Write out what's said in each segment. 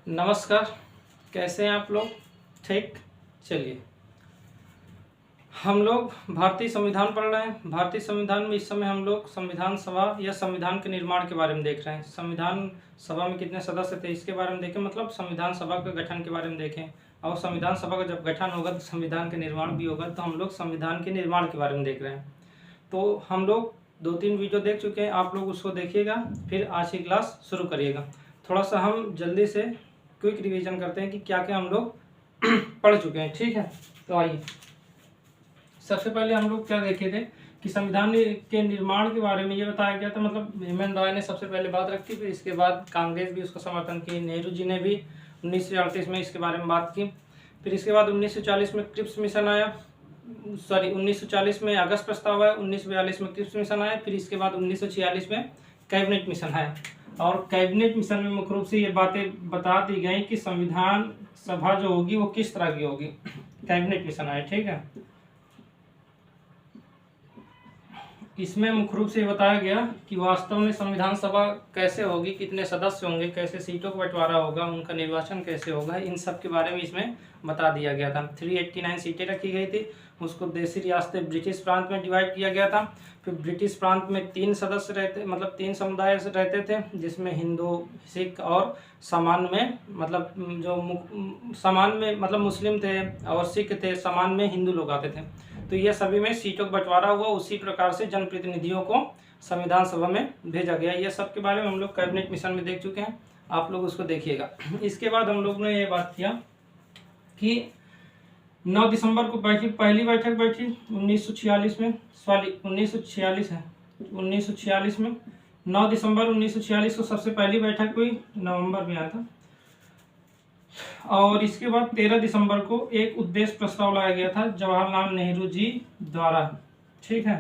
नमस्कार। कैसे हैं आप लोग? ठीक। चलिए, हम लोग भारतीय संविधान पढ़ रहे हैं। भारतीय संविधान में इस समय हम लोग संविधान सभा या संविधान के निर्माण के बारे में देख रहे हैं। संविधान सभा में कितने सदस्य थे इसके बारे में देखें, मतलब संविधान सभा के गठन के बारे में देखें। और संविधान सभा का जब गठन होगा तो संविधान के निर्माण भी होगा, तो हम लोग संविधान के निर्माण के बारे में देख रहे हैं। तो हम लोग 2-3 वीडियो देख चुके हैं, आप लोग उसको देखिएगा, फिर आज की क्लास शुरू करिएगा। थोड़ा सा हम जल्दी से क्विक रिवीजन करते हैं कि क्या क्या हम लोग पढ़ चुके हैं। ठीक है, तो आइए, सबसे पहले हम लोग क्या देखे थे कि संविधान के निर्माण के बारे में ये बताया गया था, मतलब भीमराव राय ने सबसे पहले बात रखी, फिर इसके बाद कांग्रेस भी उसका समर्थन की, नेहरू जी ने भी 1938 में इसके बारे में बात की। फिर इसके बाद 1940 में क्रिप्स मिशन आया, 1940 में अगस्त प्रस्ताव आया, 1942 में क्रिप्स मिशन आया, फिर इसके बाद 1946 में कैबिनेट मिशन आया। और कैबिनेट मिशन में मुख्य रूप से ये बातें बता दी गई कि संविधान सभा जो होगी वो किस तरह की होगी। कैबिनेट मिशन आया, ठीक है। इसमें मुख्य रूप से बताया गया कि वास्तव में संविधान सभा कैसे होगी, कितने सदस्य होंगे, कैसे सीटों का बंटवारा होगा, उनका निर्वाचन कैसे होगा, इन सब के बारे में इसमें बता दिया गया था। 389 सीटें रखी गई थी, उसको देशी रियासतें ब्रिटिश प्रांत में डिवाइड किया गया था। फिर ब्रिटिश प्रांत में 3 सदस्य रहते, मतलब 3 समुदाय रहते थे, जिसमें हिंदू, सिख और सामान्य में मतलब जो सामान्य में मतलब मुस्लिम थे और सिख थे, सामान्य में हिंदू लोग आते थे। तो ये सभी में सीटों का बंटवारा हुआ, उसी प्रकार से जनप्रतिनिधियों को संविधान सभा में भेजा गया। ये सब के बारे में हम लोग कैबिनेट मिशन में देख चुके हैं, आप लोग उसको देखिएगा। इसके बाद हम लोग ने ये बात किया कि 9 दिसंबर को पहली बैठक बैठी 1946 में, 1946 है, 1946 में 9 दिसंबर 1946 को सबसे पहली बैठक हुई, नवंबर में आया था। और इसके बाद 13 दिसंबर को एक उद्देश्य प्रस्ताव लाया गया था जवाहरलाल नेहरू जी द्वारा, ठीक है।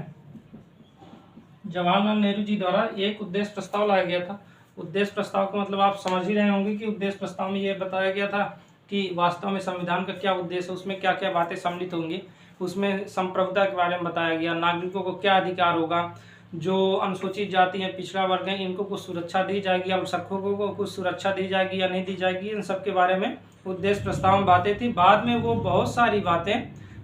जवाहरलाल नेहरू जी द्वारा एक उद्देश्य प्रस्ताव लाया गया था। उद्देश्य प्रस्ताव का मतलब आप समझ ही रहे होंगे कि उद्देश्य प्रस्ताव में ये बताया गया था कि वास्तव में संविधान का क्या उद्देश्य है, उसमें क्या क्या बातें सम्मिलित होंगी। उसमें संप्रभुता के बारे में बताया गया, नागरिकों को क्या अधिकार होगा, जो अनुसूचित जाति हैं, पिछड़ा वर्ग है, इनको कुछ सुरक्षा दी जाएगी, अल्पसंख्यकों को कुछ सुरक्षा दी जाएगी या नहीं दी जाएगी, इन सब के बारे में उद्देश्य प्रस्ताव में बातें थी। बाद में वो बहुत सारी बातें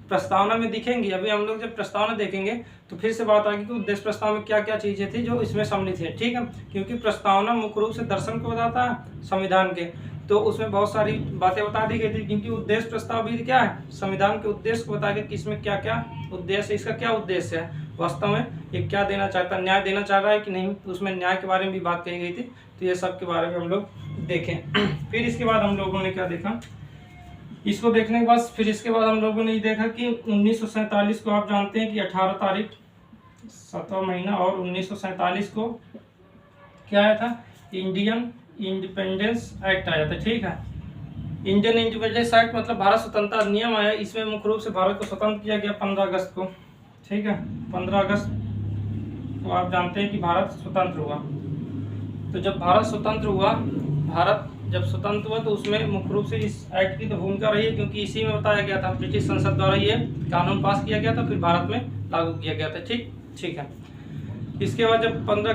प्रस्तावना में दिखेंगी। अभी हम लोग जब प्रस्तावना देखेंगे तो फिर से बात आएगी कि उद्देश्य प्रस्ताव में क्या क्या चीज़ें थी जो इसमें सम्मिलित है, ठीक है। क्योंकि प्रस्तावना मुख्य रूप से दर्शन को बताता है संविधान के, तो उसमें बहुत सारी बातें बता दी गई थी। क्योंकि उद्देश्य प्रस्ताव भी क्या है, संविधान के उद्देश्य को बता के कि इसमें क्या क्या उद्देश्य है, इसका क्या उद्देश्य है, वास्तव में ये क्या देना चाहता है, न्याय देना चाह रहा है कि नहीं, उसमें न्याय के बारे में भी बात कही गई थी। तो ये सब के बारे में हम लोग देखें। फिर इसके बाद हम लोगों ने क्या देखा, इसको देखने के बाद फिर इसके बाद हम लोगों ने ये देखा कि 1947 को आप जानते हैं कि 18 तारीख 7वां महीना और 1947 को क्या आया था, इंडियन इंडिपेंडेंस एक्ट आया था, ठीक है। इंडियन इंडिपेंडेंस एक्ट मतलब भारत स्वतंत्रता अधिनियम आया। इसमें मुख्य रूप से भारत को स्वतंत्र किया गया 15 अगस्त को, ठीक है। 15 अगस्त को आप जानते हैं कि भारत स्वतंत्र हुआ। तो जब भारत स्वतंत्र हुआ, भारत जब स्वतंत्र हुआ तो उसमें मुख्य रूप से इस एक्ट की तो भूमिका रही है, क्योंकि इसी में बताया गया था, ब्रिटिश संसद द्वारा ये कानून पास किया गया था, फिर भारत में लागू किया गया था, ठीक है। इसके बाद जब 15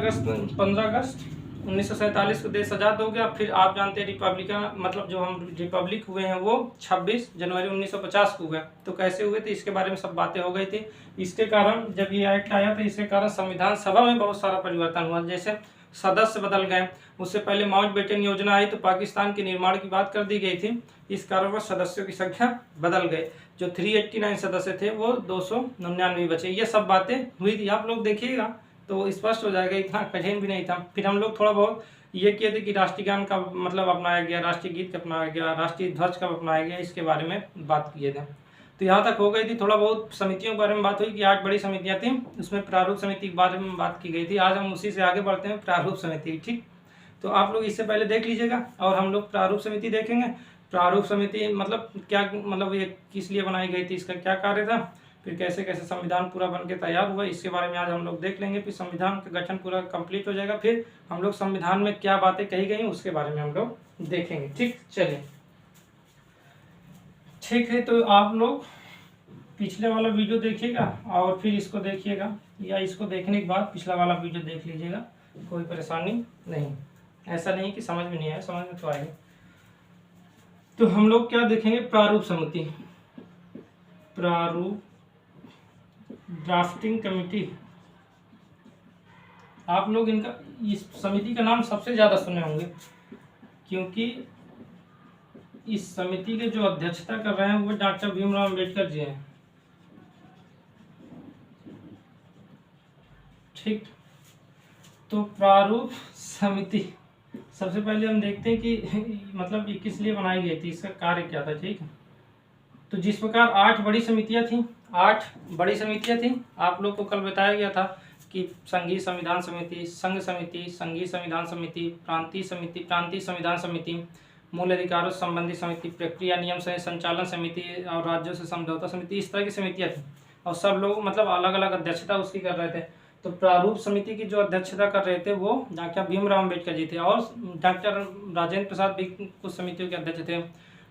अगस्त 1947 को देश आज़ाद हो गया, फिर आप जानते हैं रिपब्लिकन मतलब जो हम रिपब्लिक हुए हैं वो 26 जनवरी 1950 को हुए। तो कैसे हुए थे इसके बारे में सब बातें हो गई थी। इसके कारण जब ये एक्ट आया था, इसके कारण संविधान सभा में बहुत सारा परिवर्तन हुआ। जैसे सदस्य बदल गए, उससे पहले माउंटबेटन योजना आई तो पाकिस्तान के निर्माण की बात कर दी गई थी, इस कारणवश सदस्यों की संख्या बदल गई। जो 389 सदस्य थे वो 299 बचे। ये सब बातें हुई थी, आप लोग देखिएगा तो स्पष्ट हो जाएगा, इतना कठिन भी नहीं था। फिर हम लोग थोड़ा बहुत ये किए थे कि राष्ट्रीय गान का मतलब अपनाया गया, राष्ट्रीय गीत का अपनाया गया, राष्ट्रीय ध्वज का अपनाया गया, इसके बारे में बात किए थे। तो यहाँ तक हो गई थी। थोड़ा बहुत समितियों के बारे में बात हुई कि 8 बड़ी समितियाँ थी, उसमें प्रारूप समिति के बारे में बात की गई थी। आज हम उसी से आगे बढ़ते हैं, प्रारूप समिति, ठीक। तो आप लोग इससे पहले देख लीजिएगा और हम लोग प्रारूप समिति देखेंगे। प्रारूप समिति मतलब क्या, मतलब ये किस लिए बनाई गई थी, इसका क्या कार्य था, फिर कैसे कैसे संविधान पूरा बन के तैयार हुआ, इसके बारे में आज हम लोग देख लेंगे। फिर संविधान का गठन पूरा कंप्लीट हो जाएगा, फिर हम लोग संविधान में क्या बातें कही गई उसके बारे में हम लोग देखेंगे, ठीक। चलिए, ठीक है। तो आप लोग पिछले वाला वीडियो देखिएगा और फिर इसको देखिएगा, या इसको देखने के बाद पिछला वाला वीडियो देख लीजिएगा, कोई परेशानी नहीं। ऐसा नहीं कि समझ में नहीं आया, समझ में तो आएगा। तो हम लोग क्या देखेंगे, प्रारूप समिति, प्रारूप ड्राफ्टिंग कमेटी। आप लोग इनका, इस समिति का नाम सबसे ज़्यादा सुने होंगे, क्योंकि इस समिति के जो अध्यक्षता कर रहे हैं वो डॉक्टर भीमराव अम्बेडकर जी हैं। ठीक, तो प्रारूप समिति सबसे पहले हम देखते हैं कि मतलब ये किस लिए बनाई गई थी, इसका कार्य क्या था। ठीक है, तो जिस प्रकार 8 बड़ी समितियां थी, 8 बड़ी समितियां थी, आप लोग को कल बताया गया था कि संघीय संविधान समिति, संघ समिति, संघीय संविधान समिति, प्रांतीय समिति, प्रांतीय संविधान समिति, मूल अधिकारों से संबंधित समिति, प्रक्रिया नियम से संचालन समिति और राज्यों से समझौता समिति, इस तरह की समितियां थी और सब लोग मतलब अलग अलग अध्यक्षता उसकी कर रहे थे। तो प्रारूप समिति की जो अध्यक्षता कर रहे थे वो डॉक्टर भीमराव अम्बेडकर जी थे और डॉक्टर राजेंद्र प्रसाद भी कुछ समितियों के अध्यक्ष थे,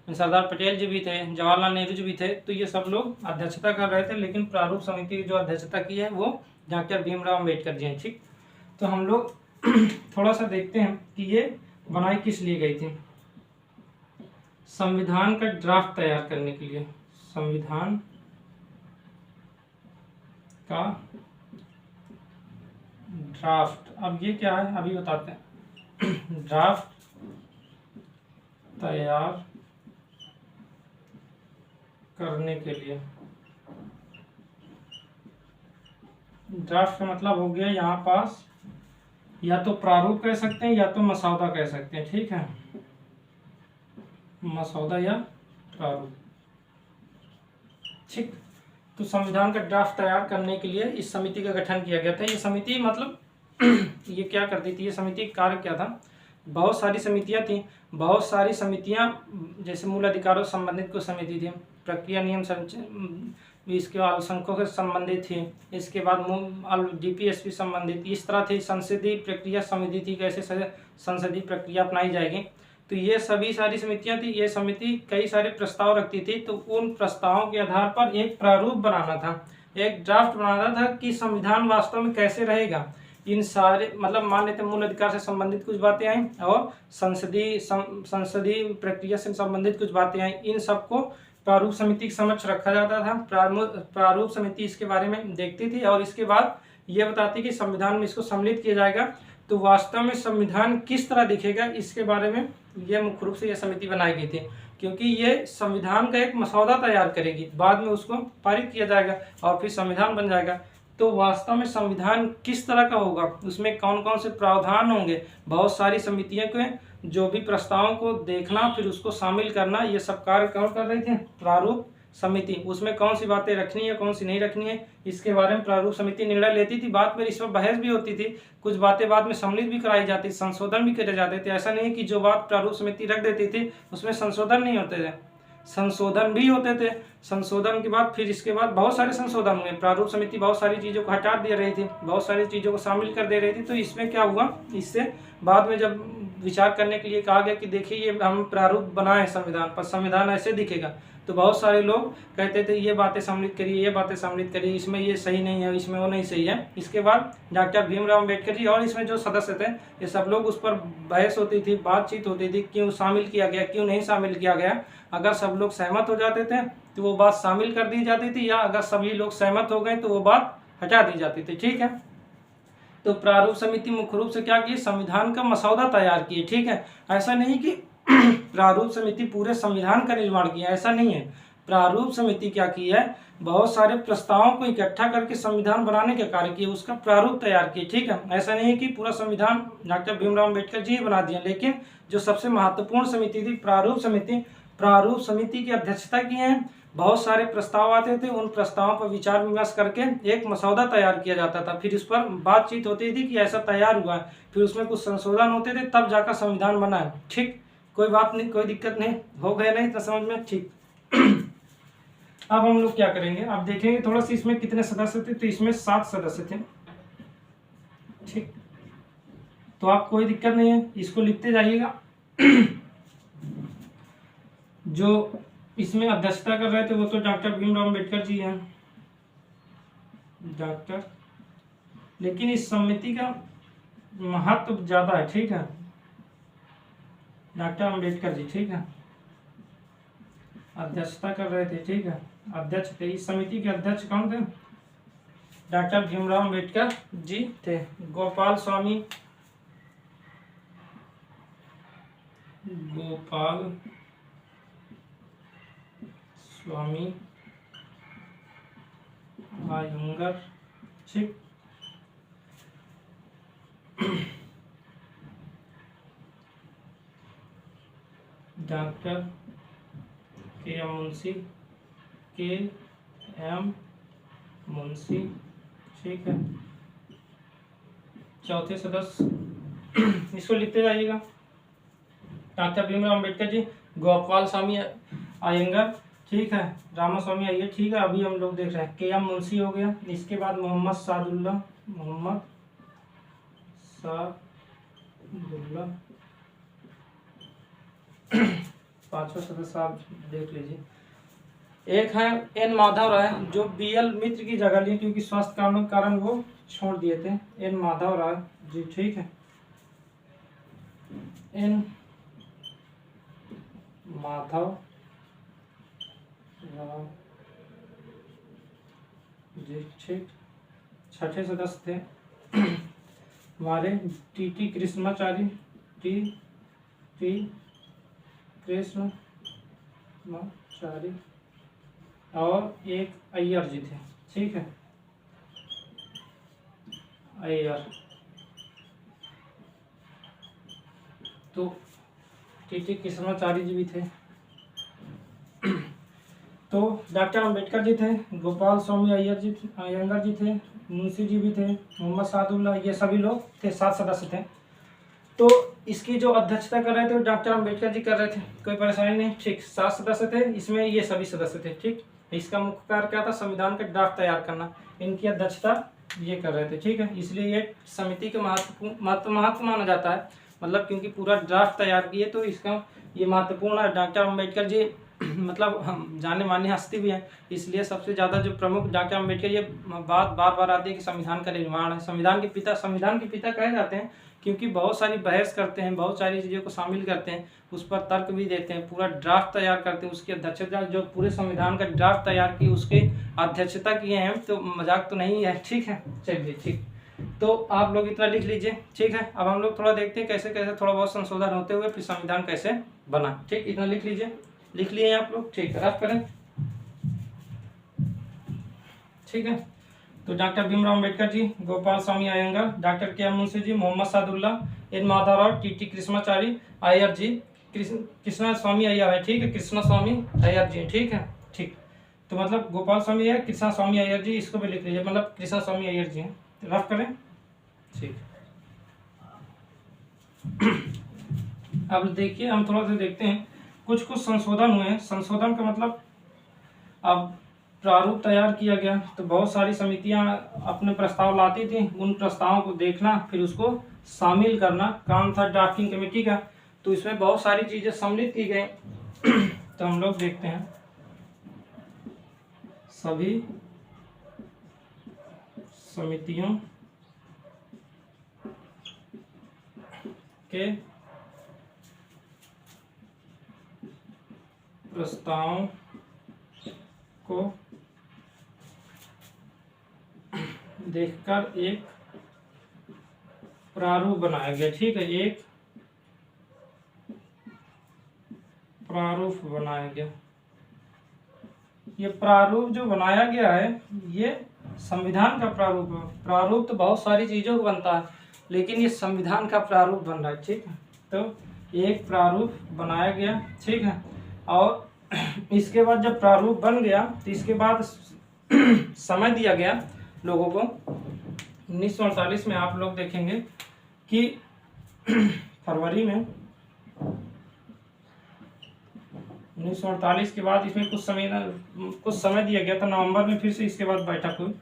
सरदार पटेल जी भी थे, जवाहरलाल नेहरू जी भी थे। तो ये सब लोग अध्यक्षता कर रहे थे, लेकिन प्रारूप समिति की जो अध्यक्षता की है वो डॉक्टर भीमराव अम्बेडकर जी हैं। ठीक, तो हम लोग थोड़ा सा देखते हैं कि ये बनाई किस लिए गई थी। संविधान का ड्राफ्ट तैयार करने के लिए, संविधान का ड्राफ्ट। अब ये क्या है अभी बताते हैं। ड्राफ्ट तैयार करने के लिए, ड्राफ्ट का मतलब हो गया यहाँ पास, या तो प्रारूप कह सकते हैं या तो मसौदा कह सकते हैं। ठीक है, मसौदा या प्रारूप। ठीक, तो संविधान का ड्राफ्ट तैयार करने के लिए इस समिति का गठन किया गया था। ये समिति मतलब ये क्या करती थी, ये समिति का कार्य क्या था। बहुत सारी समितियां थी, बहुत सारी समितियां, जैसे मूल अधिकारों से संबंधित कुछ समिति थी, प्रक्रिया नियम इसके बाद अल्पसंख्यकों से संबंधित थी, इसके बाद DPSP संबंधित, इस तरह थी। संसदीय प्रक्रिया समिति थी, कैसे संसदीय प्रक्रिया अपनाई जाएगी। तो ये सभी सारी समितियां थी। ये समिति कई सारे प्रस्ताव रखती थी, तो उन प्रस्तावों के आधार पर एक प्रारूप बनाना था, एक ड्राफ्ट बनाना था कि संविधान वास्तव में कैसे रहेगा। इन सारे मतलब मान लेते मूल अधिकार से संबंधित कुछ बातें आई और संसदीय प्रक्रिया से संबंधित कुछ बातें आई, इन सबको प्रारूप समिति के समक्ष रखा जाता था। प्रारूप समिति इसके बारे में देखती थी और इसके बाद ये बताती कि संविधान में इसको सम्मिलित किया जाएगा, तो वास्तव में संविधान किस तरह दिखेगा इसके बारे में ये मुख्य रूप से यह समिति बनाई गई थी, क्योंकि ये संविधान का एक मसौदा तैयार करेगी, बाद में उसको पारित किया जाएगा और फिर संविधान बन जाएगा। तो वास्तव में संविधान किस तरह का होगा, उसमें कौन कौन से प्रावधान होंगे, बहुत सारी समितियों के जो भी प्रस्तावों को देखना फिर उसको शामिल करना, ये सब कार्य कौन कर रहे थे, प्रारूप समिति। उसमें कौन सी बातें रखनी है कौन सी नहीं रखनी है इसके बारे में प्रारूप समिति निर्णय लेती थी। बाद में इस पर बहस भी होती थी, कुछ बातें बाद में सम्मिलित भी कराई जाती, संशोधन भी करे जाते थे। ऐसा नहीं कि जो बात प्रारूप समिति रख देती थी उसमें संशोधन नहीं होते थे, संशोधन भी होते थे। संशोधन के बाद फिर इसके बाद बहुत सारे संशोधन हुए, प्रारूप समिति बहुत सारी चीज़ों को हटा दे रही थी, बहुत सारी चीज़ों को शामिल कर दे रही थी। तो इसमें क्या हुआ, इससे बाद में जब विचार करने के लिए कहा गया कि देखिए ये हम प्रारूप बनाए संविधान पर, संविधान ऐसे दिखेगा, तो बहुत सारे लोग कहते थे ये बातें सम्मिलित करिए, ये बातें सम्मिलित करिए, इसमें ये सही नहीं है, इसमें वो नहीं सही है। इसके बाद डॉक्टर भीमराव अम्बेडकर जी और इसमें जो सदस्य थे ये सब लोग उस पर बहस होती थी, बातचीत होती थी, क्यों शामिल किया गया क्यों नहीं शामिल किया गया। अगर सब लोग सहमत हो जाते थे तो वो बात शामिल कर दी जाती थी, या अगर सभी लोग सहमत हो गए तो वो बात हटा दी जाती थी। ठीक है, तो प्रारूप समिति मुख्य रूप से क्या की, संविधान का मसौदा तैयार किए। ठीक है, ऐसा नहीं कि प्रारूप समिति पूरे संविधान का निर्माण किया, ऐसा नहीं है। प्रारूप समिति क्या की है, बहुत सारे प्रस्तावों को इकट्ठा करके संविधान बनाने का कार्य किया, उसका प्रारूप तैयार किए। ठीक है, ऐसा नहीं है कि पूरा संविधान डॉक्टर भीमराव अम्बेडकर जी बना दिया, लेकिन जो सबसे महत्वपूर्ण समिति थी प्रारूप समिति की अध्यक्षता की है। बहुत सारे प्रस्ताव आते थे, उन प्रस्तावों पर विचार विमर्श करके एक मसौदा तैयार किया जाता था, फिर इस पर बातचीत होती थी कि ऐसा तैयार हुआ है, फिर उसमें कुछ संशोधन होते थे, तब जाकर संविधान बना है। ठीक, कोई बात नहीं, कोई दिक्कत नहीं, हो गया नहीं तो समझ में। ठीक, अब हम लोग क्या करेंगे, अब देखेंगे थोड़ा सा इसमें कितने सदस्य थे। तो इसमें 7 सदस्य थे। ठीक, तो आप कोई दिक्कत नहीं है, इसको लिखते जाइएगा। जो इसमें अध्यक्षता कर रहे थे वो तो डॉक्टर भीमराव अम्बेडकर जी हैं, डॉक्टर, लेकिन इस समिति का महत्व ज्यादा है। ठीक है, डॉक्टर अम्बेडकर जी। ठीक है, अध्यक्षता कर रहे थे, ठीक है, अध्यक्ष थे। इस समिति के अध्यक्ष कौन थे? डॉक्टर भीमराव अम्बेडकर जी थे। गोपाल स्वामी अयंगर, ठीक। डॉक्टर के एम मुंशी, ठीक है। चौथे सदस्य इसको लिखते जाइएगा। डॉक्टर भीमराव अम्बेडकर जी, गोपाल स्वामी अयंगर, ठीक है, रामास्वामी अय्यर, ठीक है। अभी हम लोग देख रहे हैं के एम मुंशी हो गया। इसके बाद मोहम्मद सादुल्ला, पांचवा सदस्य आप देख लीजिए। एक है एन माधव राय, जो बीएल मित्र की जगह ली, क्योंकि स्वास्थ्य कारणों के कारण वो छोड़ दिए थे। एन माधव राय जी, ठीक है, एन माधव राय जी, ठीक। छठे सदस्य थे हमारे टी कृष्णाचारी, टी कृष्णाचारी, और एक अय्यर जी थे, ठीक है, अय्यर। तो टी कृष्णाचारी जी भी थे। तो डॉक्टर अम्बेडकर जी थे, गोपाल स्वामी अयंगर जी थे, मुंशी जी भी थे, मोहम्मद सादुल्ला, ये सभी लोग थे, 7 सदस्य थे। तो इसकी जो अध्यक्षता कर रहे थे डॉक्टर अम्बेडकर जी कर रहे थे, कोई परेशानी नहीं, ठीक। 7 सदस्य थे, इसमें ये सभी सदस्य थे, ठीक। इसका मुख्य कार्य क्या था? संविधान का ड्राफ्ट तैयार करना। इनकी अध्यक्षता ये कर रहे थे, ठीक है। इसलिए ये समिति का महत्व माना जाता है, मतलब क्योंकि पूरा ड्राफ्ट तैयार किए, तो इसका ये महत्वपूर्ण है। डॉक्टर अम्बेडकर जी मतलब हम जाने माने हस्ती भी हैं, इसलिए सबसे ज़्यादा जो प्रमुख डॉक्टर अम्बेडकर, ये बात बार बार आती है कि संविधान का निर्माण है, संविधान के पिता कहे जाते हैं, क्योंकि बहुत सारी बहस करते हैं, बहुत सारी चीज़ों को शामिल करते हैं, उस पर तर्क भी देते हैं, पूरा ड्राफ्ट तैयार करते हैं, उसकी अध्यक्षता, जो पूरे संविधान का ड्राफ्ट तैयार की उसकी अध्यक्षता किए हैं, तो मजाक तो नहीं है, ठीक है। चलिए, ठीक। तो आप लोग इतना लिख लीजिए, ठीक है। अब हम लोग थोड़ा देखते हैं कैसे कैसे थोड़ा बहुत संशोधन होते हुए फिर संविधान कैसे बना, ठीक। इतना लिख लीजिए, लिख लिए आप लोग, ठीक है, रफ करें, ठीक है। तो डॉक्टर भीमराव अम्बेडकर जी, गोपाल स्वामी अयंगर, डॉक्टर के M Munshi ji, Mohammad Sadulla, N Madhav Rao, T Krishnamachari, Iyer जी, कृष्णा स्वामी अय्यर है, ठीक है, कृष्णा स्वामी अय्यर जी, ठीक है, ठीक। तो मतलब गोपाल स्वामी अय्यर, कृष्णा स्वामी अय्यर जी, इसको भी लिख लीजिए, मतलब कृष्णा स्वामी अय्यर जी हैं, रफ करें, ठीक। अब देखिए, हम थोड़ा सा देखते हैं, कुछ संशोधन हुए हैं। संशोधन का मतलब अब प्रारूप तैयार किया गया, तो बहुत सारी समितियां अपने प्रस्ताव लाती थी, उन प्रस्तावों को देखना, फिर उसको शामिल करना काम था ड्राफ्टिंग कमेटी का। तो इसमें बहुत सारी चीजें सम्मिलित की गई। तो हम लोग देखते हैं, सभी समितियों के प्रस्ताव को देखकर एक प्रारूप बनाया गया, ठीक है, एक प्रारूप बनाया गया। ये प्रारूप जो बनाया गया है, ये संविधान का प्रारूप है। प्रारूप तो बहुत सारी चीजों को बनता है, लेकिन ये संविधान का प्रारूप बन रहा है, ठीक है। तो एक प्रारूप बनाया गया, ठीक है। और इसके बाद जब प्रारूप बन गया, तो इसके बाद समय दिया गया लोगों को। 1948 में आप लोग देखेंगे कि फरवरी में 1948 के बाद इसमें कुछ समय दिया गया था। नवंबर में फिर से इसके बाद बैठक हुई,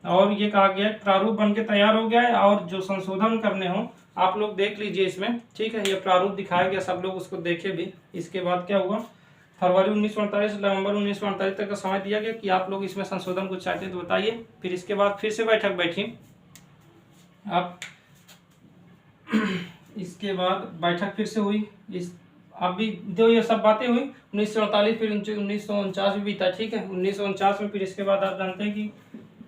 और ये कहा गया प्रारूप बन के तैयार हो गया है, और जो संशोधन करने हो आप लोग देख लीजिए इसमें, ठीक है। ये प्रारूप दिखाया गया, सब लोग उसको देखे भी। इसके बाद क्या हुआ, फरवरी 1948 नवंबर 1948 तक का समय दिया गया कि आप लोग इसमें संशोधन कुछ चाहते तो बताइए। फिर इसके बाद फिर से बैठक बैठी। अब इसके बाद बैठक फिर से हुई, इस अभी जो ये सब बातें हुई 1948, फिर 1949 भी बीता, ठीक है। 1949 में फिर इसके बाद आप जानते हैं कि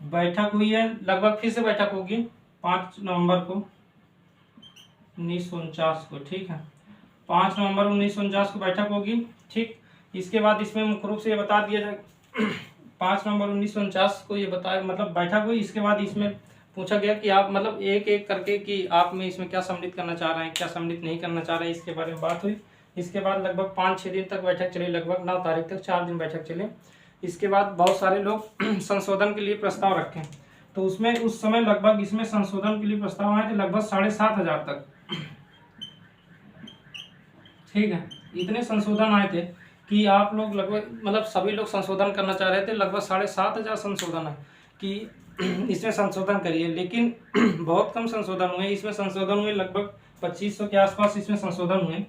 बैठक हुई है, लगभग फिर से बैठक होगी 5 नवंबर को 1949 को, ठीक है। 5 नवंबर 1949 को बैठक होगी, ठीक। इसके बाद इसमें मुख्य रूप से ये बता दिया जाए 5 नवंबर 1949 को ये बताया, मतलब बैठक हुई। इसके बाद इसमें पूछा गया कि आप मतलब एक एक करके कि आप में इसमें क्या सम्मिलित करना चाह रहे हैं, क्या सम्मिलित नहीं करना चाह रहे हैं, इसके बारे में बात हुई। इसके बाद लगभग 5-6 दिन तक बैठक चली, लगभग 9 तारीख तक 4 दिन बैठक चले। इसके बाद बहुत सारे लोग संशोधन के लिए प्रस्ताव रखें, तो उसमें उस समय लगभग इसमें संशोधन के लिए प्रस्ताव आए थे लगभग 7,500 तक, ठीक है। इतने संशोधन आए थे कि आप लोग लगभग मतलब सभी लोग संशोधन करना चाह रहे थे, लगभग 7,500 संशोधन है कि इसमें संशोधन करिए, लेकिन बहुत कम संशोधन हुए। इसमें संशोधन हुए लगभग 2500 के आसपास इसमें संशोधन हुए,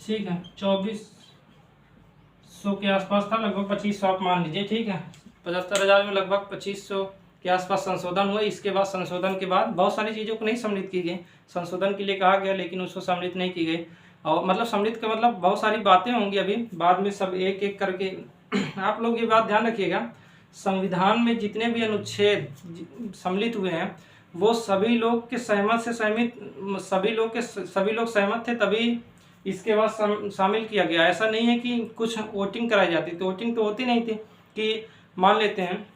ठीक है। 2400 के आसपास था, लगभग 2500 आप मान लीजिए, ठीक है। 75,000 में लगभग 2500 के आसपास संशोधन हुए। इसके बाद संशोधन के बाद बहुत सारी चीज़ों को नहीं सम्मिलित की गई, संशोधन के लिए कहा गया लेकिन उसको सम्मिलित नहीं की गई। और मतलब सम्मिलित का मतलब बहुत सारी बातें होंगी अभी बाद में, सब एक एक करके आप लोग ये बात ध्यान रखिएगा, संविधान में जितने भी अनुच्छेद सम्मिलित हुए हैं वो सभी लोग के सहमत से सभी लोग सहमत थे, तभी इसके बाद शामिल किया गया। ऐसा नहीं है कि कुछ वोटिंग कराई जाती, तो वोटिंग तो होती नहीं थी कि मान लेते हैं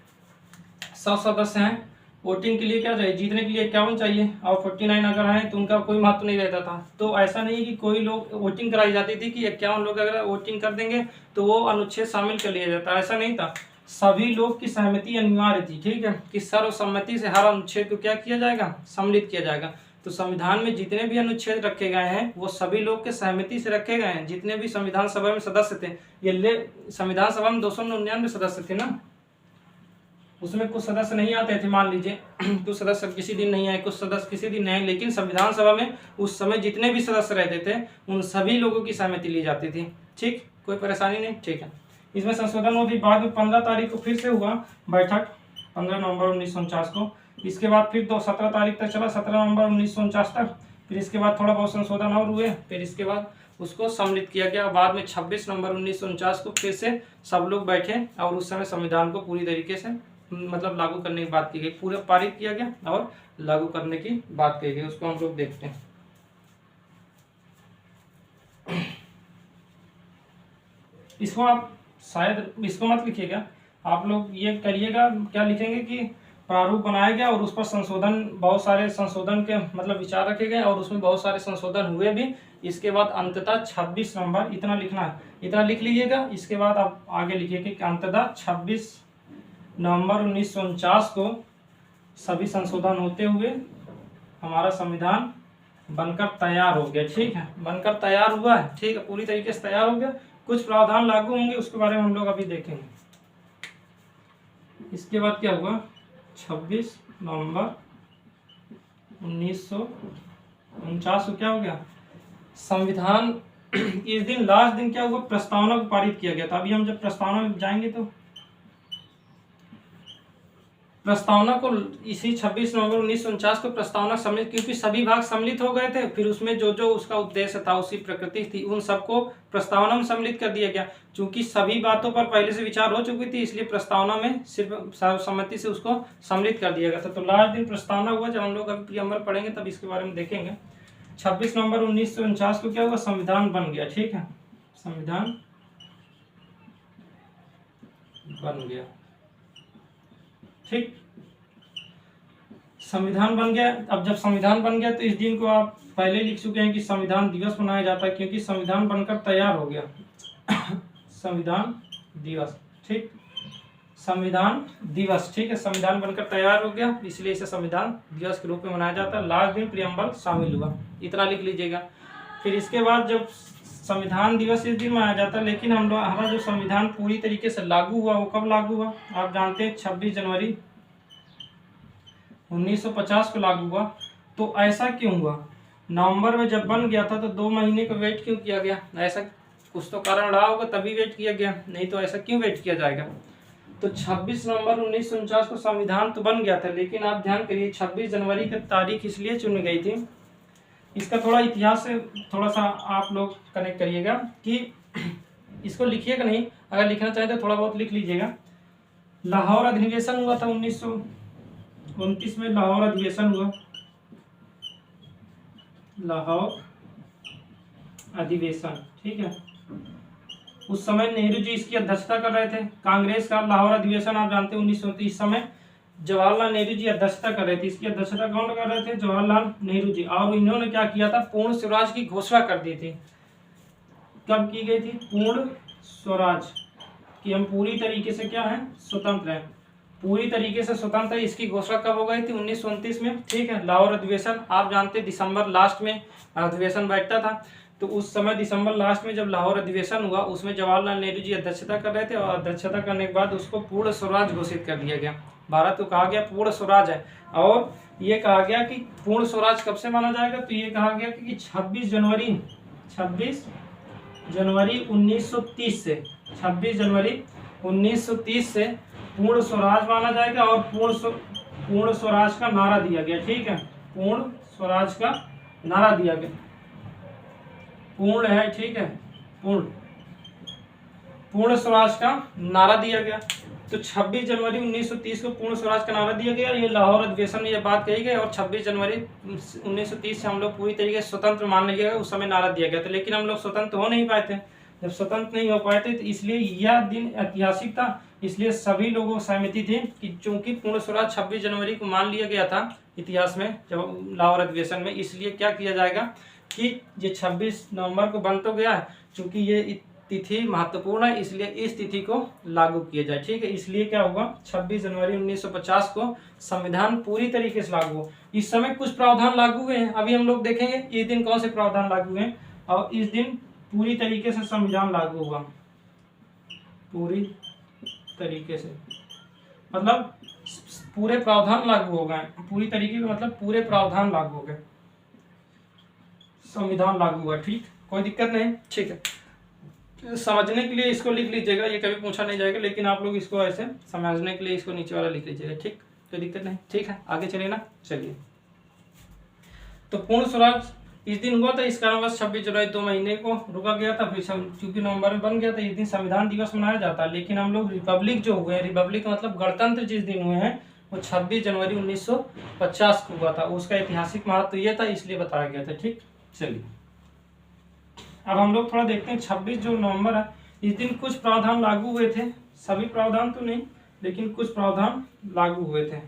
100 सदस्य हैं, वोटिंग के लिए क्या चाहिए, जीतने के लिए 51 चाहिए और 49 अगर हैं तो उनका कोई महत्व नहीं रहता था। तो ऐसा नहीं है कि कोई लोग वोटिंग कराई जाती थी कि 51 लोग अगर वोटिंग कर देंगे तो वो अनुच्छेद शामिल कर लिया जाता, ऐसा नहीं था। सभी लोग की सहमति अनिवार्य थी, ठीक है, कि सर्वसम्मति से हर अनुच्छेद को क्या किया जाएगा, सम्मिलित किया जाएगा। तो संविधान में जितने भी अनुच्छेद रखे गए हैं वो सभी लोग के सहमति से रखे गए हैं। जितने भी संविधान सभा में सदस्य थे, संविधान सभा में 299 सदस्य थे ना, उसमें कुछ सदस्य नहीं आते थे, मान लीजिए कुछ सदस्य किसी दिन नहीं आए, कुछ सदस्य किसी दिन नहीं आए, लेकिन संविधान सभा में उस समय जितने भी सदस्य रहते थे उन सभी लोगों की सहमति ली जाती थी, ठीक, कोई परेशानी नहीं, ठीक है। इसमें संशोधन वो भी बाद में 15 तारीख को फिर से हुआ बैठक, 15 नवंबर 1949 को। इसके बाद फिर 17 तारीख तक चला, 17 नवंबर 1949 तक। फिर इसके बाद थोड़ा बहुत संशोधन और हुए, फिर इसके बाद उसको सम्मिलित किया गया। बाद में 26 नवंबर 1949 को फिर से सब लोग बैठे और उस समय संविधान को पूरी तरीके से मतलब लागू करने की बात की गई, पूरा पारित किया गया और लागू करने की बात की गई। उसको हम लोग देखते हैं। इसको आप शायद इसको मत लिखिएगा, आप लोग ये करिएगा, क्या लिखेंगे कि प्रारूप बनाया गया और उस पर संशोधन, बहुत सारे संशोधन के मतलब विचार रखे गए और उसमें बहुत सारे संशोधन हुए भी। इसके बाद अंततः 26 नवंबर, इतना लिखना है, इतना लिख लीजिएगा। इसके बाद आप आगे लिखिए कि अंततः 26 नवंबर 1949 को सभी संशोधन होते हुए हमारा संविधान बनकर तैयार हो गया, ठीक है, बनकर तैयार हुआ है, ठीक है, पूरी तरीके से तैयार हो गया। कुछ प्रावधान लागू होंगे उसके बारे में हम लोग अभी देखेंगे। इसके बाद क्या हुआ, 26 नवंबर 1949 को क्या हो गया, संविधान इस दिन लास्ट दिन क्या हुआ, प्रस्तावना को पारित किया गया था। अभी हम जब प्रस्तावना में जाएंगे तो प्रस्तावना को इसी 26 नवंबर 1949 को प्रस्तावना सम्मिलित, क्योंकि सभी भाग सम्मिलित हो गए थे, फिर उसमें जो जो उसका उद्देश्य था, उसी प्रकृति थी, उन सबको प्रस्तावना में सम्मिलित कर दिया गया। चूंकि सभी बातों पर पहले से विचार हो चुकी थी, इसलिए प्रस्तावना में सिर्फ सर्वसम्मति से उसको सम्मिलित कर दिया गया था। तो लास्ट दिन प्रस्तावना हुआ, जब हम लोग अभी प्रियम्बर पढ़ेंगे तब इसके बारे में देखेंगे। 26 नवंबर 1949 को क्या हुआ, संविधान बन गया, ठीक है, संविधान बन गया, ठीक, संविधान बन गया। अब जब संविधान बन गया तो इस दिन को आप पहले लिख चुके हैं कि संविधान दिवस मनाया जाता है, क्योंकि संविधान बनकर तैयार हो गया संविधान दिवस, ठीक, संविधान दिवस, ठीक है, संविधान बनकर तैयार हो गया, इसलिए इसे संविधान दिवस के रूप में मनाया जाता है। लास्ट दिन प्रियम्बल शामिल हुआ, इतना लिख लीजिएगा। फिर इसके बाद जब संविधान दिवस इस दिन मनाया जाता है, लेकिन हमारा जो संविधान पूरी तरीके से लागू हुआ वो कब लागू हुआ, आप जानते हैं 26 जनवरी 1950 को लागू हुआ। तो ऐसा क्यों हुआ, नवंबर में जब बन गया था तो 2 महीने का वेट क्यों किया गया, ऐसा कुछ तो कारण रहा होगा तभी वेट किया गया, नहीं तो ऐसा क्यों वेट किया जाएगा। तो 26 नवंबर 1949 को संविधान तो बन गया था, लेकिन आप ध्यान करिए 26 जनवरी की तारीख इसलिए चुनी गई थी इसका थोड़ा इतिहास से थोड़ा सा आप लोग कनेक्ट करिएगा कि इसको लिखिएगा नहीं, अगर लिखना चाहें तो थोड़ा बहुत लिख लीजिएगा। लाहौर अधिवेशन हुआ था 1929 में, लाहौर अधिवेशन हुआ, लाहौर अधिवेशन, ठीक है। उस समय नेहरू जी इसकी अध्यक्षता कर रहे थे। कांग्रेस का लाहौर अधिवेशन आप जानते हैं 1929 समय जवाहरलाल नेहरू जी अध्यक्षता कर रहे थे। इसकी अध्यक्षता कौन कर रहे थे? जवाहरलाल नेहरू जी। और इन्होंने क्या किया था? पूर्ण स्वराज की घोषणा कर दी थी। कब की गई थी? पूर्ण स्वराज, कि हम पूरी तरीके से क्या है? स्वतंत्र हैं, पूरी तरीके से स्वतंत्र है। इसकी घोषणा कब हो गई थी? 1929 में, ठीक है। लाहौर अधिवेशन आप जानते हैं दिसंबर लास्ट में अधिवेशन बैठता था, तो उस समय दिसंबर लास्ट में जब लाहौर अधिवेशन हुआ उसमें जवाहरलाल नेहरू जी अध्यक्षता कर रहे थे, और अध्यक्षता करने के बाद उसको पूर्ण स्वराज घोषित कर दिया गया। भारत को कहा गया पूर्ण स्वराज है। और ये कहा गया कि पूर्ण स्वराज कब से माना जाएगा? तो ये कहा गया कि 26 जनवरी 1930 से, 26 जनवरी 1930 से पूर्ण स्वराज माना जाएगा। और पूर्ण स्वराज का नारा दिया गया, ठीक है। पूर्ण स्वराज का नारा दिया गया, पूर्ण है, ठीक है, पूर्ण स्वराज का नारा दिया गया। तो 26 जनवरी 1930 को पूर्ण स्वराज का नारा दिया गया। ये लाहौर अधिवेशन में ये बात कही गई, और 26 जनवरी 1930 से हम लोग पूरी तरीके से स्वतंत्र मान लिया गया, उस समय नारा दिया गया था। लेकिन हम लोग स्वतंत्र हो नहीं पाए थे। जब स्वतंत्र नहीं हो पाए थे तो इसलिए यह दिन ऐतिहासिक था। इसलिए सभी लोगों को सहमति थी कि चूंकि पूर्ण स्वराज 26 जनवरी को मान लिया गया था इतिहास में जब लाहौर अधिवेशन में, इसलिए क्या किया जाएगा कि ये 26 नवंबर को बन तो गया है, चूंकि ये तिथि महत्वपूर्ण है इसलिए इस तिथि को लागू किया जाए, ठीक है। इसलिए क्या होगा? 26 जनवरी 1950 को संविधान पूरी तरीके से लागू हो। इस समय कुछ प्रावधान लागू हुए हैं, अभी हम लोग देखेंगे इस दिन कौन से प्रावधान लागू हुए हैं। और इस दिन पूरी तरीके से संविधान लागू हुआ, पूरी तरीके से मतलब पूरे प्रावधान लागू हो गए। पूरी तरीके से मतलब पूरे प्रावधान लागू हो गए, संविधान लागू हुआ, ठीक, कोई दिक्कत नहीं, ठीक है। समझने के लिए इसको लिख लीजिएगा, ये कभी पूछा नहीं जाएगा, लेकिन आप लोग इसको ऐसे समझने के लिए इसको नीचे वाला लिख लीजिएगा, ठीक, कोई दिक्कत नहीं, ठीक है। आगे चलिए ना, चलिए। तो पूर्ण स्वराज इस दिन हुआ था, इस कारणवश 26 जुलाई 2 महीने को रुका गया था, फिर चूंकि नवंबर में बन गया था, इस दिन संविधान दिवस मनाया जाता है। लेकिन हम लोग रिपब्लिक जो हुए हैं, रिपब्लिक मतलब गणतंत्र जिस दिन हुए हैं वो 26 जनवरी 1950 को हुआ था। उसका ऐतिहासिक महत्व ये था, इसलिए बताया गया था, ठीक। चलिए अब हम लोग थोड़ा देखते हैं 26 जो नवंबर है, इस दिन कुछ प्रावधान लागू हुए थे, सभी प्रावधान तो नहीं लेकिन कुछ प्रावधान लागू हुए थे।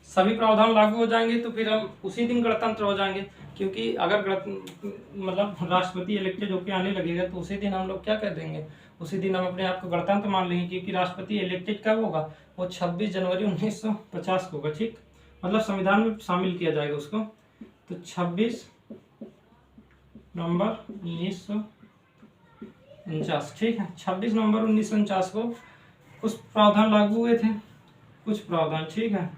सभी प्रावधान लागू हो जाएंगे तो फिर हम उसी दिन गणतंत्र हो जाएंगे, क्योंकि अगर मतलब राष्ट्रपति इलेक्टेड होकर आने लगेगा तो उसी दिन हम लोग क्या कर देंगे, उसी दिन हम अपने आप को गणतंत्र मान लेंगे, क्योंकि राष्ट्रपति इलेक्टेड कब होगा? वो 26 जनवरी 1950 को होगा, ठीक, मतलब संविधान में शामिल किया जाएगा उसको। तो 26 नवंबर 1949, ठीक है। 26 नवंबर 1949 को कुछ प्रावधान लागू हुए थे, कुछ प्रावधान, ठीक है,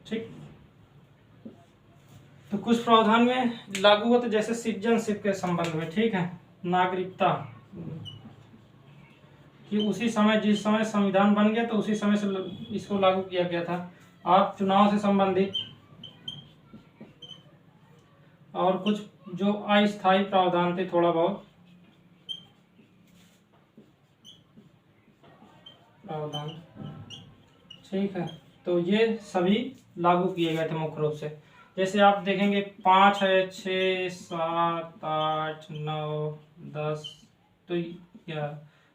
ठीक। तो कुछ प्रावधान में लागू हुआ, तो जैसे सिटीजनशिप के संबंध में, ठीक है, नागरिकता, कि उसी समय जिस समय संविधान बन गया तो उसी समय से इसको लागू किया गया था। और चुनाव से संबंधित और कुछ जो अस्थायी प्रावधान थे, थोड़ा बहुत प्रावधान, ठीक है, तो ये सभी लागू किए गए थे मुख्य रूप से। जैसे आप देखेंगे 5 है, 6, 7, 8, 9, 10, तो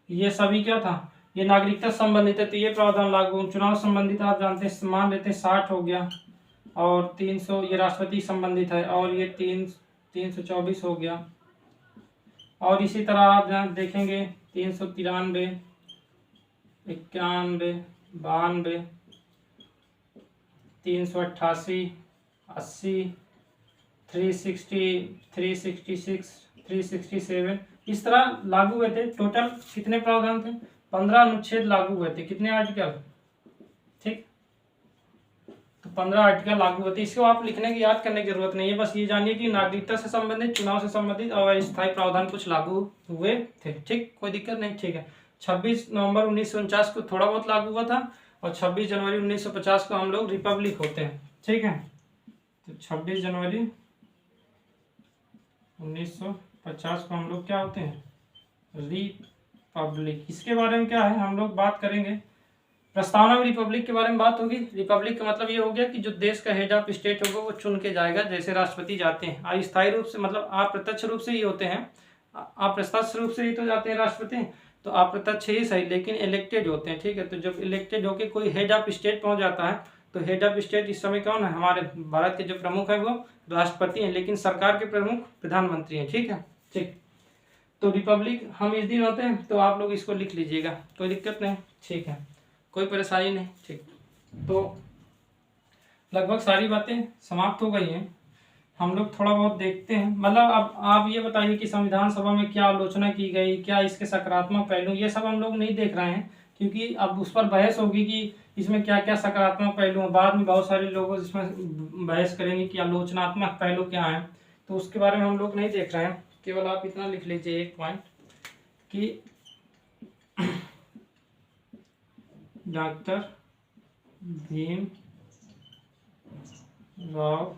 ये सभी क्या था? ये नागरिकता संबंधित है, तो ये प्रावधान लागू। चुनाव संबंधित आप जानते हैं, मान लेते हैं 60 हो गया, और 300 ये राष्ट्रपति संबंधित है, और ये 324 हो गया। और इसी तरह आप देखेंगे 393, 91, 92, 388, 80, 360, 366, 367 इस तरह लागू हुए थे। टोटल कितने प्रावधान थे? 15 अनुच्छेद लागू हुए थे। कितने आर्टिकल? ठीक, तो 15 आर्टिकल लागू होते। इसको आप लिखने की, याद करने की जरूरत नहीं है, बस ये जानिए कि नागरिकता से संबंधित, चुनाव से संबंधित और अस्थायी प्रावधान कुछ लागू हुए थे, ठीक, कोई दिक्कत नहीं, ठीक है। 26 नवंबर 1949 को थोड़ा बहुत लागू हुआ था और 26 जनवरी 1950 को हम लोग रिपब्लिक होते हैं। ठीक है, तो 26 जनवरी 1950 को हम लोग क्या होते हैं, रिपब्लिक। इसके बारे में क्या है हम लोग बात करेंगे, प्रस्तावना में रिपब्लिक के बारे में बात होगी। रिपब्लिक का मतलब ये हो गया कि जो देश का हेड ऑफ स्टेट होगा वो चुन के जाएगा, जैसे राष्ट्रपति जाते हैं। अस्थायी रूप से मतलब अप्रत्यक्ष रूप से ही होते हैं, अप्रत्यक्ष रूप से ही तो जाते हैं राष्ट्रपति, तो अप्रत्यक्ष ही सही, लेकिन इलेक्टेड होते हैं। ठीक है, तो जब इलेक्टेड होके कोई हेड ऑफ स्टेट पहुंच जाता है तो हेड ऑफ स्टेट इस समय कौन है, हमारे भारत के जो प्रमुख है वो राष्ट्रपति हैं, लेकिन सरकार के प्रमुख प्रधानमंत्री हैं। ठीक है, ठीक। तो रिपब्लिक हम इस दिन होते हैं, तो आप लोग इसको लिख लीजिएगा, कोई दिक्कत नहीं। ठीक है, कोई परेशानी नहीं। ठीक, तो लगभग सारी बातें समाप्त हो गई हैं। हम लोग थोड़ा बहुत देखते हैं, मतलब अब आप ये बताइए कि संविधान सभा में क्या आलोचना की गई, क्या इसके सकारात्मक पहलू, ये सब हम लोग नहीं देख रहे हैं, क्योंकि अब उस पर बहस होगी कि इसमें क्या क्या सकारात्मक पहलू हैं। बाद में बहुत सारे लोग इसमें बहस करेंगे कि आलोचनात्मक पहलू क्या है, तो उसके बारे में हम लोग नहीं देख रहे हैं। केवल आप इतना लिख लीजिए एक पॉइंट कि डॉक्टर भीम राव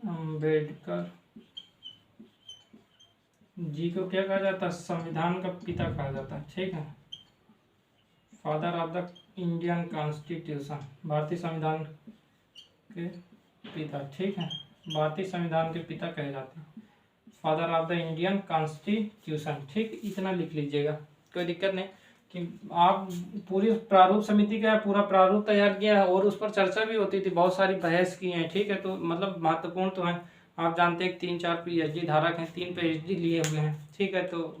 अंबेडकर जी को क्या कहा जाता है, संविधान का पिता कहा जाता है। ठीक है, father of the Indian constitution, भारतीय संविधान के पिता। ठीक है, भारतीय संविधान के पिता कहे जाते हैं, father of the Indian constitution. ठीक, इतना लिख लीजिएगा, कोई दिक्कत नहीं। कि आप पूरी प्रारूप समिति का पूरा प्रारूप तैयार किया है और उस पर चर्चा भी होती थी, बहुत सारी बहस की है। ठीक है, तो मतलब महत्वपूर्ण तो है, आप जानते हैं 3-4 PhD धारक हैं, 3 PhD लिए हुए हैं। ठीक है, तो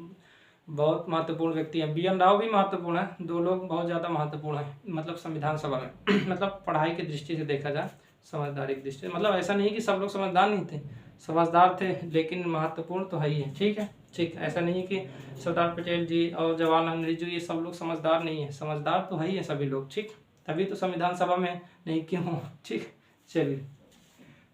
बहुत महत्वपूर्ण व्यक्ति हैं। BN राव भी महत्वपूर्ण है, 2 लोग बहुत ज़्यादा महत्वपूर्ण हैं, मतलब संविधान सभा में मतलब पढ़ाई की दृष्टि से देखा जाए, समझदारी की दृष्टि से, मतलब ऐसा नहीं कि सब लोग समझदार नहीं थे, समझदार थे, लेकिन महत्वपूर्ण तो है ही है। ठीक है, ठीक, ऐसा नहीं है कि सरदार पटेल जी और जवाहरलाल नेहरू जी ये सब लोग समझदार नहीं है, समझदार तो है ही है सभी लोग। ठीक, तभी तो संविधान सभा में नहीं क्यों। ठीक, चलिए,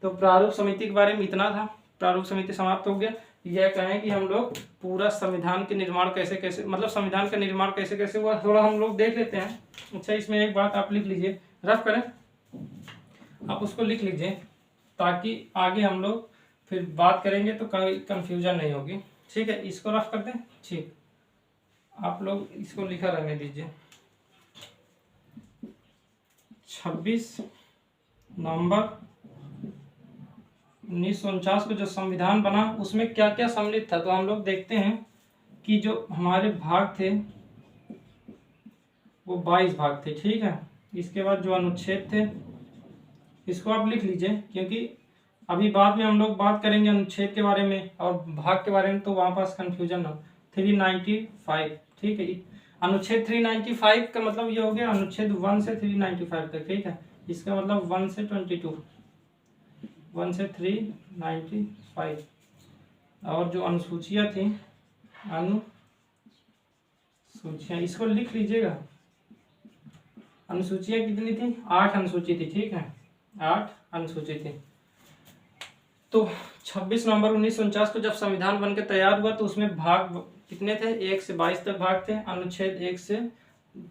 तो प्रारूप समिति के बारे में इतना था, प्रारूप समिति समाप्त हो गया। यह कहें कि हम लोग पूरा संविधान के निर्माण कैसे कैसे, मतलब संविधान का निर्माण कैसे कैसे हुआ, थोड़ा हम लोग देख लेते हैं। अच्छा, इसमें एक बात आप लिख लीजिए, रफ करें, आप उसको लिख लीजिए, ताकि आगे हम लोग फिर बात करेंगे तो कोई कंफ्यूजन नहीं होगी। ठीक है, इसको रफ कर दें। ठीक, आप लोग इसको लिखा रहने दीजिए। 26 नवंबर 1949 को जो संविधान बना उसमें क्या क्या सम्मिलित था, तो हम लोग देखते हैं कि जो हमारे भाग थे वो 22 भाग थे। ठीक है, इसके बाद जो अनुच्छेद थे इसको आप लिख लीजिए, क्योंकि अभी बाद में हम लोग बात करेंगे अनुच्छेद के बारे में और भाग के बारे में, तो वहाँ पास कंफ्यूजन हो। 395। ठीक है, अनुच्छेद 395 का मतलब ये हो गया अनुच्छेद 1 से 395 तक। ठीक है, इसका मतलब 1 से 22, 1 से 395। और जो अनुसूचियाँ थी, अनुसूचियाँ इसको लिख लीजिएगा। अनुसूचियाँ कितनी थी, 8 अनुसूची थी। ठीक है, 8 अनुसूची थी। तो 26 नवंबर 1949 को जब संविधान बनकर तैयार हुआ तो उसमें भाग कितने थे, 1 से 22 तक भाग थे। अनुच्छेद 1 से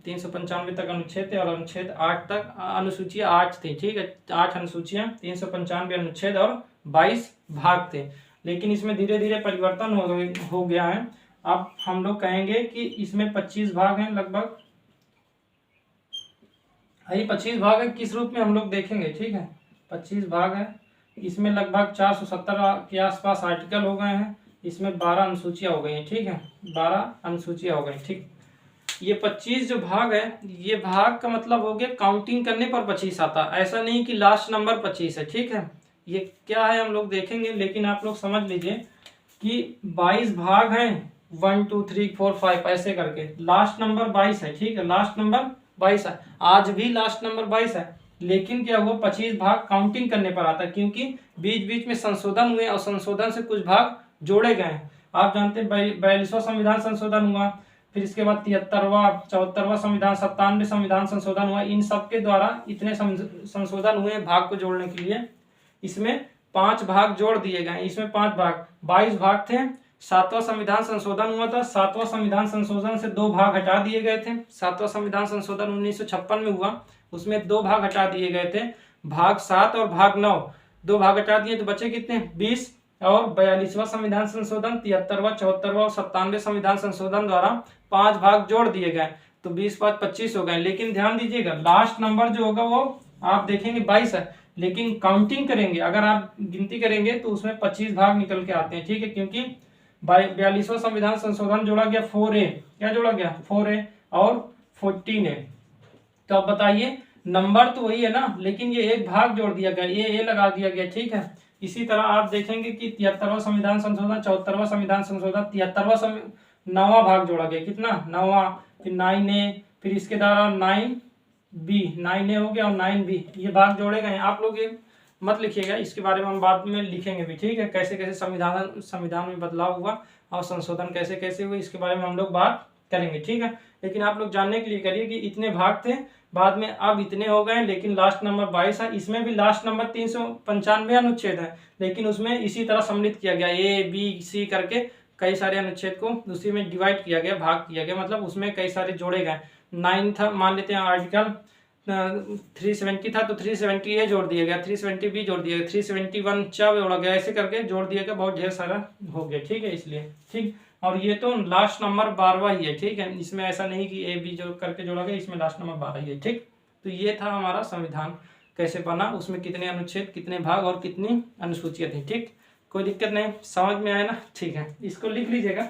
395 तक अनुच्छेद थे और अनुच्छेद 8 तक अनुसूचियाँ 8 थी। ठीक है, 8 अनुसूचियाँ, 395 अनुच्छेद और 22 भाग थे। लेकिन इसमें धीरे धीरे परिवर्तन हो गया है। अब हम लोग कहेंगे कि इसमें 25 भाग हैं लगभग। ये 25 भाग है, किस रूप में हम लोग देखेंगे। ठीक है, 25 भाग है, इसमें लगभग 470 के आसपास आर्टिकल हो गए हैं, इसमें 12 अनुसूचियाँ हो गई हैं। ठीक है, 12 अनुसूचियाँ हो गई। ठीक, ये 25 जो भाग है, ये भाग का मतलब हो गया काउंटिंग करने पर 25 आता, ऐसा नहीं कि लास्ट नंबर 25 है। ठीक है, ये क्या है हम लोग देखेंगे, लेकिन आप लोग समझ लीजिए कि 22 भाग हैं, 1 2 3 4 5 ऐसे करके, लास्ट नंबर 22 है। ठीक है, लास्ट नंबर 22 है, आज भी लास्ट नंबर 22 है, लेकिन क्या हुआ 25 भाग काउंटिंग करने पर आता है, क्योंकि बीच बीच में संशोधन हुए और संशोधन से कुछ भाग जोड़े गए हैं। आप जानते हैं 42वां संविधान संशोधन हुआ, फिर इसके बाद 73वां, 74वां संविधान, 97वें संविधान संशोधन हुआ। इन सब के द्वारा इतने संशोधन हुए भाग को जोड़ने के लिए इसमें 5 भाग जोड़ दिए गए। इसमें 5 भाग, 22 भाग थे, सातवां संविधान संशोधन हुआ था। सातवां संविधान संशोधन से 2 भाग हटा दिए गए थे। सातवां संविधान संशोधन 1956 में हुआ, उसमें 2 भाग हटा दिए गए थे, भाग 7 और भाग 9। 2 भाग हटा दिए तो बचे कितने, 20। और 42वां संविधान संशोधन, 73वां, 74वां और 97वें संविधान संशोधन द्वारा 5 भाग जोड़ दिए गए, तो 20 5 25 हो गए। लेकिन ध्यान दीजिएगा, लास्ट नंबर जो होगा वो आप देखेंगे 22 है, लेकिन काउंटिंग करेंगे, अगर आप गिनती करेंगे तो उसमें 25 भाग निकल के आते हैं, ठीक है, क्योंकि 42वां संविधान संशोधन जोड़ा गया 4A, क्या जोड़ा गया 4A और 14A। तो अब बताइए, नंबर तो वही है ना, लेकिन ये एक भाग जोड़ दिया गया, ये ए लगा दिया गया, ठीक है। इसी तरह आप देखेंगे कि 73वां संविधान संशोधन, 74वां संविधान संशोधन, 73वां 9वां भाग जोड़ा गया, कितना 9वां, फिर 9A, फिर इसके द्वारा 9B, 9A हो गया और 9B, ये भाग जोड़े गए। आप लोग ये मत लिखिएगा, इसके बारे में हम बाद में लिखेंगे भी, ठीक है, कैसे कैसे संविधान में बदलाव हुआ और संशोधन कैसे कैसे हुए, इसके बारे में हम लोग बात करेंगे, ठीक है। लेकिन आप लोग जानने के लिए करिए कि इतने भाग थे, बाद में अब इतने हो गए, लेकिन लास्ट नंबर 22 है। इसमें भी लास्ट नंबर 395 अनुच्छेद है, लेकिन उसमें इसी तरह सम्मिलित किया गया, A, B, C करके कई सारे अनुच्छेद को उसी में डिवाइड किया गया, भाग किया गया, मतलब उसमें कई सारे जोड़े गए। 9 था, मान लेते हैं आर्टिकल 370 था तो 370A जोड़ दिया गया, 370B जोड़ दिया गया, 371 जोड़ा गया, ऐसे करके जोड़ दिया गया, बहुत ढेर सारा हो गया, ठीक है, इसलिए ठीक। और ये तो लास्ट नंबर 12वां ही है, ठीक है, इसमें ऐसा नहीं कि A B जो करके जोड़ा गया, इसमें लास्ट नंबर 12 ही है, ठीक। तो ये था हमारा संविधान कैसे बना, उसमें कितने अनुच्छेद, कितने भाग और कितनी अनुसूचियां थी, ठीक। कोई दिक्कत नहीं, समझ में आया ना, ठीक है। इसको लिख लीजिएगा,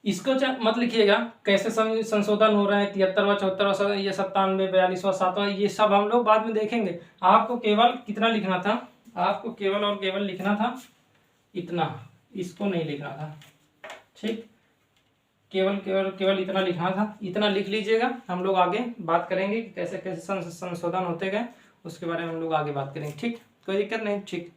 इसको मत लिखिएगा कैसे संशोधन हो रहे हैं, 73वां, 74वां, ये 97, 42वां, 7वां, ये सब हम लोग बाद में देखेंगे। आपको केवल कितना लिखना था, आपको केवल और केवल लिखना था इतना, इसको नहीं लिखना था, ठीक, केवल केवल केवल इतना लिखना था, इतना लिख लीजिएगा। हम लोग आगे बात करेंगे कि कैसे कैसे संशोधन होते गए, उसके बारे में हम लोग आगे बात करेंगे, ठीक, कोई दिक्कत नहीं, ठीक।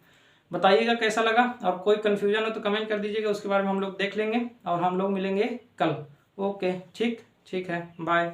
बताइएगा कैसा लगा, और कोई कन्फ्यूजन हो तो कमेंट कर दीजिएगा, उसके बारे में हम लोग देख लेंगे, और हम लोग मिलेंगे कल। ओके, ठीक, ठीक है, बाय।